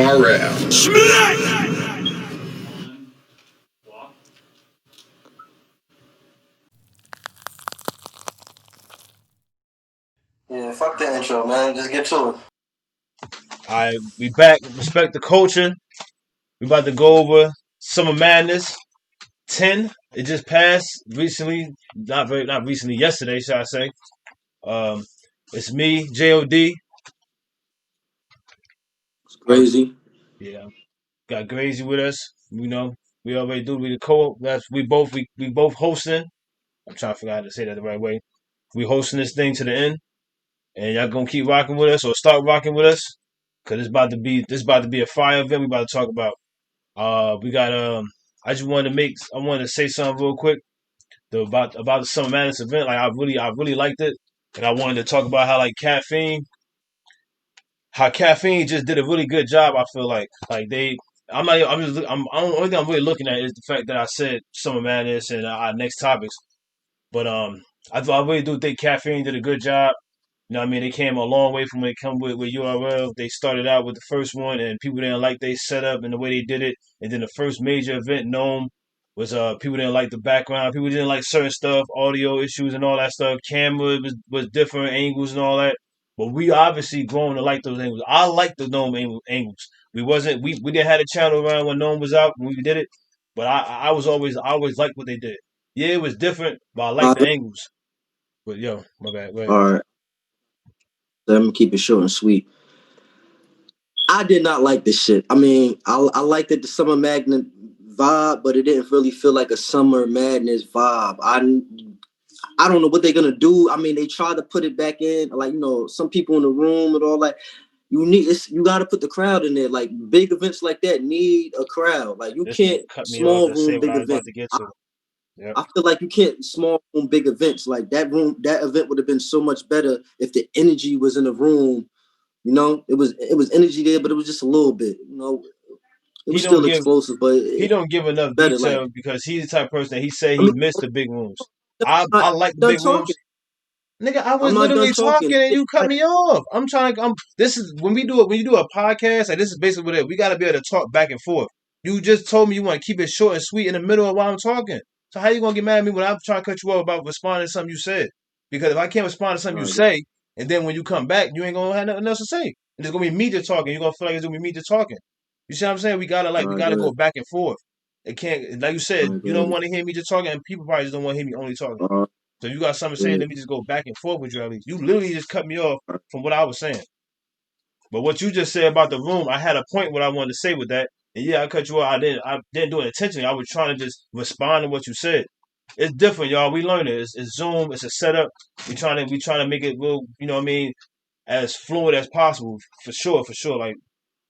TRL. Yeah, fuck the intro, man. Just get to it. All right, we back. Respect the culture. We about to go over Summer Madness 10. It just passed recently. Not recently, yesterday, should I say. Um, it's me, JOD. It's Um, crazy. yeah, got Grazy with us. We already do. We the co. We both hosting. I'm trying to figure out how to say that the right way. We hosting this thing to the end, and y'all gonna keep rocking with us or start rocking with us, cause it's about to be a fire event. We about to talk about. We got I wanted to say something real quick about the Summer Madness event. Like I really liked it, and I wanted to talk about how caffeine just did a really good job. I feel like they. I'm not. I'm just. I'm. Only thing I'm really looking at is the fact that I said Summer Madness and our next topics. But I really do think caffeine did a good job. You know what I mean? They came a long way from when they come with URL. They started out with the first one, and people didn't like they setup and the way they did it. And then the first major event, Gnome, was people didn't like the background. People didn't like certain stuff, audio issues and all that stuff. Camera was different angles and all that. But we obviously grown to like those angles. I like the Gnome angles. We didn't have a channel around when Gnome was out when we did it, but I always liked what they did. Yeah, it was different, but I like Uh, the angles. But yo, my bad. Go ahead. all right. Let me keep it short and sweet. I did not like this shit. I mean, I liked it, the Summer Madness vibe, but it didn't really feel like a Summer Madness vibe. I don't know what they're gonna do. I mean, they tried to put it back in, like some people in the room and all that. You got to put the crowd in there. Like big events like that need a crowd. Like you This nigga can't cut me off small to say room what big I was event. about to get I, to. Yep. I feel like you can't small room big events like that room. That event would have been so much better if the energy was in the room. It was energy there, but it was just a little bit. It He was don't still give explosive, but he don't give enough better. Like detail because he's the type of person that he said I he mean, missed the big rooms. I'm I not like the done big talking. rooms. Nigga, I I'm was not done literally talking. talking and you cut Like, me off. This is when we do it when you do a podcast, like this is basically what it is. We gotta be able to talk back and forth. You just told me you want to keep it short and sweet in the middle of while I'm talking. So how you gonna get mad at me when I'm trying to cut you off about responding to something you said? Because if I can't respond to something you all right, say, and then when you come back, you ain't gonna have nothing else to say. And it's gonna be me just talking. You're gonna feel like it's gonna be me just talking. You see what I'm saying? We go gotta ahead. go back and forth. It can't like you All said, right, go you don't ahead. want to hear me just talking, and people probably just don't want to hear me only talking. All right, So you got something to go say, ahead. let me just go back and forth with you at least. You literally just cut me off from what I was saying. But what you just said about the room, I had a point what I wanted to say with that. And yeah, I cut you off. I didn't do it intentionally. I was trying to just respond to what you said. It's different, y'all. We learn it. It's Zoom. It's a setup. We trying to make it real. You know what I mean? As fluid as possible, for sure, for sure. Like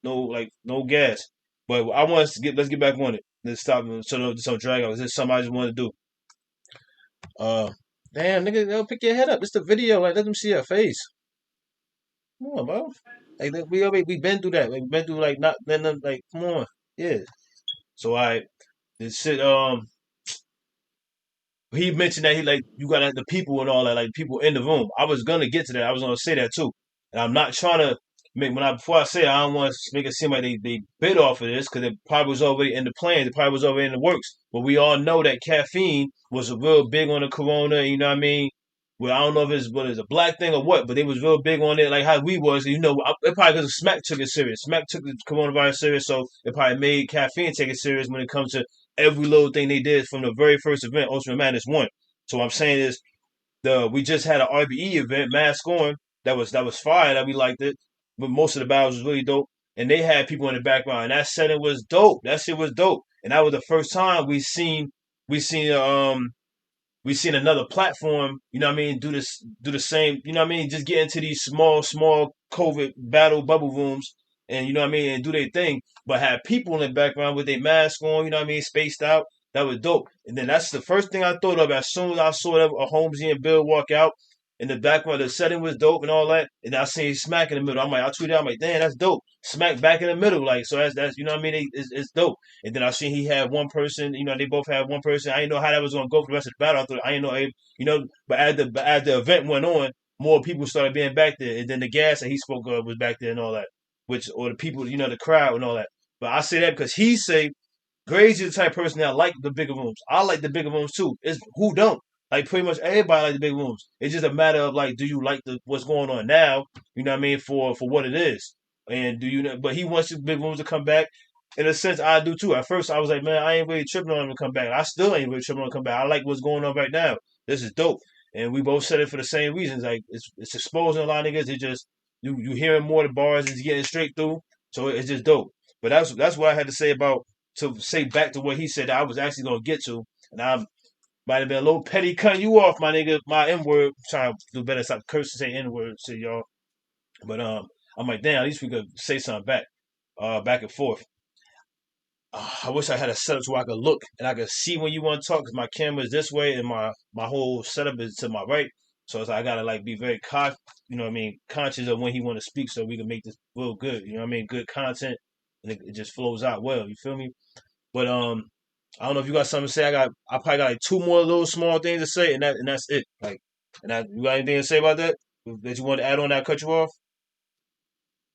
no gas. But I want us to let's get back on it. Let's stop. So don't drag out. This is something I just wanted to do. Uh, damn, nigga, pick your head up. It's the video. Like, let them see your face. Come on, bro. Like, we been through that. Like, we been through like not letting them like. Come on, yeah. So I this shit. He mentioned that he like you got the people and all that, like people in the room. I was gonna get to that. I was gonna say that too, and I'm not trying to make before I say it, I don't want to make it seem like they bit off of this because it probably was already in the plans. It probably was already in the works. But we all know that caffeine was real big on the corona. You know what I mean? Well, I don't know if it's what is a black thing or what, but they was real big on it, like how we was. It probably because Smack took it serious. Smack took the coronavirus serious, so it probably made caffeine take it serious when it comes to every little thing they did from the very first event, Ultimate Madness 1. So what I'm saying is we just had an RBE event, Mask On, that was fire, that we liked it. But most of the battles was really dope. And they had people in the background. And that setting was dope. That shit was dope. And that was the first time we seen we seen another platform, you know what I mean, do the same, you know what I mean, just get into these small COVID battle bubble rooms and you know what I mean, and do their thing, but have people in the background with their mask on, you know what I mean, spaced out. That was dope. And then that's the first thing I thought of as soon as I saw that Holmesy and Bill walk out in the background. The setting was dope and all that. And I seen Smack in the middle. I tweeted, I'm like, damn, that's dope. Smack back in the middle. Like, so that's you know what I mean? It's dope. And then I seen he had one person, they both had one person. I didn't know how that was gonna go for the rest of the battle. I thought I didn't but as the event went on, more people started being back there. And then the gas that he spoke of was back there and all that. which or the people, the crowd and all that. But I say that because he say Graves is the type of person that like the bigger rooms. I like the bigger rooms too. It's who don't. Like pretty much everybody like the big rooms. It's just a matter of like, do you like the what's going on now? You know what I mean for what it is. And do you know? But he wants the big rooms to come back. In a sense, I do too. At first, I was like, man, I ain't really tripping on him to come back. I still ain't really tripping on him to come back. I like what's going on right now. This is dope, and we both said it for the same reasons. Like it's exposing a lot of niggas. It just you hearing more of the bars. It's getting straight through. So it's just dope. But that's what I had to say about to say back to what he said that I was actually gonna get to, and I might have been a little petty cutting you off, my nigga. My N word, trying to do better, stop cursing, say N word to y'all. But I'm like, damn, at least we could say something back and forth. I wish I had a setup so I could look and I could see when you want to talk because my camera is this way and my whole setup is to my right. So it's like I gotta like be very conscious of when he want to speak so we can make this real good. You know what I mean? Good content and it just flows out well. You feel me? But I don't know if you got something to say. I probably got like two more little small things to say, and that's it. Like, and that you got anything to say about that that you want to add on that I cut you off?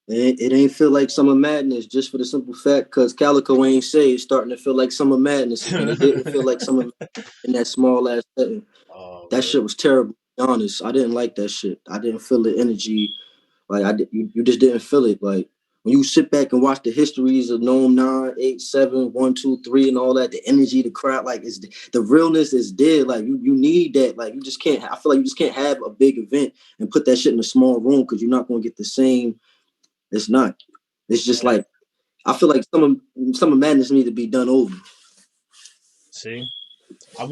It ain't feel like Summer Madness just for the simple fact because Calico ain't say it's starting to feel like Summer Madness again. It didn't feel like Summer Madness in that small ass setting. Oh That man. shit was terrible. To be honest, I didn't like that shit. I didn't feel the energy. Like you just didn't feel it. Like when you sit back and watch the histories of Gnome 9, 8, 7, 1, 2, 3, and all that, the energy, the crowd, like is the realness is dead. Like you need that. Like you just can't. I feel like you just can't have a big event and put that shit in a small room because you're not going to get the same. It's not. It's just Man, like I feel like some of madness need to be done over. see. I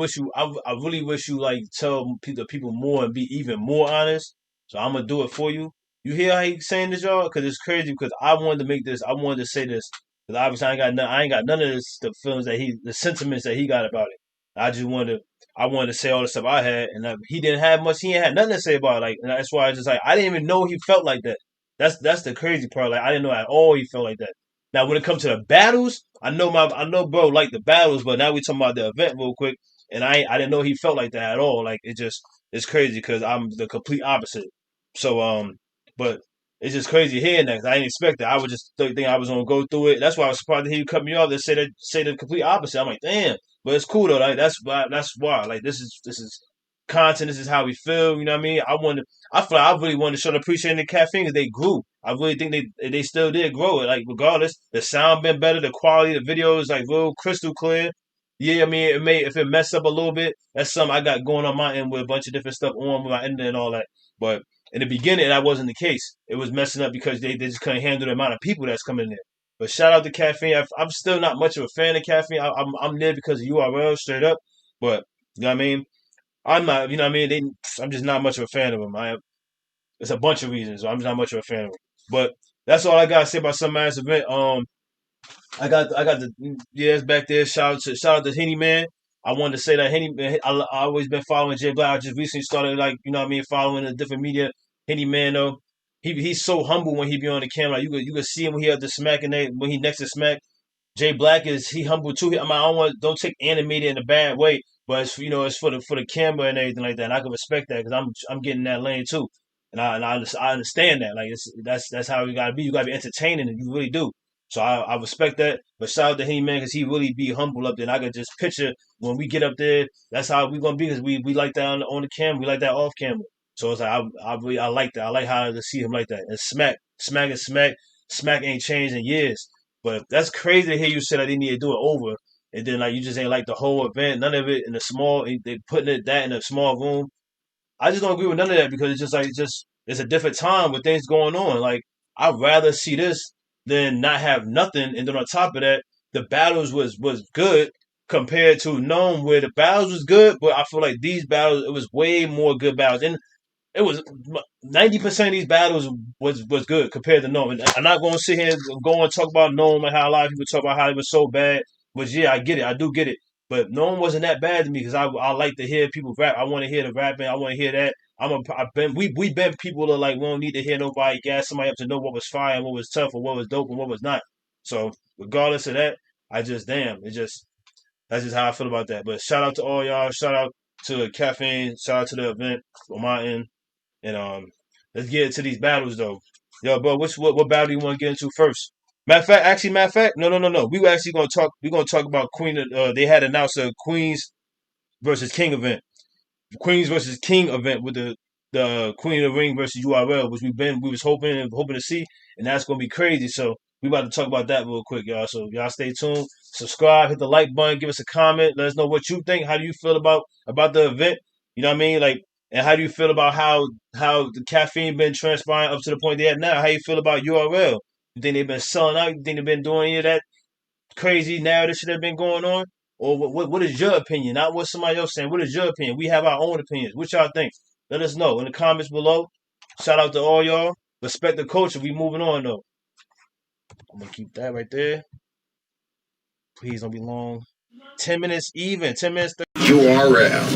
really wish you like tell the people more and be even more honest. So I'm gonna do it for you. You hear how he saying this, y'all? Because it's crazy. Because I wanted to make this. I wanted to say this. Because obviously I ain't got none of this. The feelings that the sentiments that he got about it. I just wanted. I wanted to say all the stuff I had, and he didn't have much. He ain't had nothing to say about it. Like, and that's why I just like I didn't even know he felt like that. That's the crazy part. Like I didn't know at all he felt like that. Now when it comes to the battles, I know bro like the battles, but now we talking about the event real quick and I didn't know he felt like that at all. Like it's crazy because I'm the complete opposite. So but it's just crazy hearing that 'cause I didn't expect that. I was just think I was gonna go through it. That's why I was surprised to hear you cut me off. They say the complete opposite. I'm like, damn, but it's cool though. Like that's why. Like this is content. This is how we feel. You know what I mean? I feel like I really wanted to show the appreciation of caffeine because they grew. I really think they still did grow it. Like regardless, the sound been better. The quality of the video is like real crystal clear. Yeah, I mean, it may if it messed up a little bit, that's something I got going on my end with a bunch of different stuff on with my end and all that. But in the beginning, that wasn't the case. It was messing up because they just couldn't handle the amount of people that's coming in there. But shout out to Caffeine. I'm still not much of a fan of Caffeine. I'm there because of URL straight up. But you know what I mean? I'm not. You know what I mean? I'm just not much of a fan of them. It's a bunch of reasons. So I'm just not much of a fan of them. But that's all I gotta say about some ass event. I got the yes back there. Shout out to Henny Man. I wanted to say that Henny Man. I always been following Jay Black. I just recently started like what I mean following the different media. Henny Man though, he's so humble when he be on the camera. Like, you could see him when he at the Smack and when he next to Smack. Jay Black he humble too. I mean, I don't take animated in a bad way, but it's for the camera and everything like that. And I can respect that because I'm getting that lane too, I understand that. Like that's how you gotta be. You gotta be entertaining, and you really do. So I respect that. But shout out to him, man, because he really be humble up there. And I could just picture when we get up there, that's how we gonna be because we like that on the camera, we like that off camera. So it's like I like that. I like how to see him like that. And Smack ain't changed in years. But that's crazy to hear you say that they need to do it over, and then like you just ain't like the whole event, none of it in a small. They putting that in a small room. I just don't agree with none of that because it's just like it's a different time with things going on. Like I'd rather see this than not have nothing, and then on top of that, the battles was good compared to Gnome where the battles was good, but I feel like these battles it was way more good battles, and it was 90% of these battles was good compared to Gnome. And I'm not going to sit here and go and talk about Gnome and how a lot of people talk about how it was so bad. But yeah, I get it. I do get it. But Gnome wasn't that bad to me because I like to hear people rap. I want to hear the rapping. I want to hear that. We been people that like we don't need to hear nobody gas somebody up to know what was fire and what was tough or what was dope and what was not. So regardless of that, I just damn it just that's just how I feel about that. But shout out to all y'all. Shout out to Caffeine. Shout out to the event on my end. And let's get into these battles though. Yo, bro, what battle do you want to get into first? Matter of fact, no. We were actually gonna talk. We're gonna talk about Queen. They had announced a Queens versus King event. Queens versus King event with the Queen of the Ring versus URL, which we was hoping to see, and that's gonna be crazy. So we about to talk about that real quick, y'all. So y'all stay tuned, subscribe, hit the like button, give us a comment, let us know what you think. How do you feel about the event? You know what I mean? Like, and how do you feel about how the caffeine been transpiring up to the point they at now? How you feel about URL? You think they've been selling out? You think they've been doing any of that crazy narrative shit that been going on? Or what is your opinion? Not what somebody else saying. What is your opinion? We have our own opinions. What y'all think? Let us know in the comments below. Shout out to all y'all. Respect the culture. We moving on though. I'm gonna keep that right there. Please don't be long. 10 minutes even. 10 minutes. URL.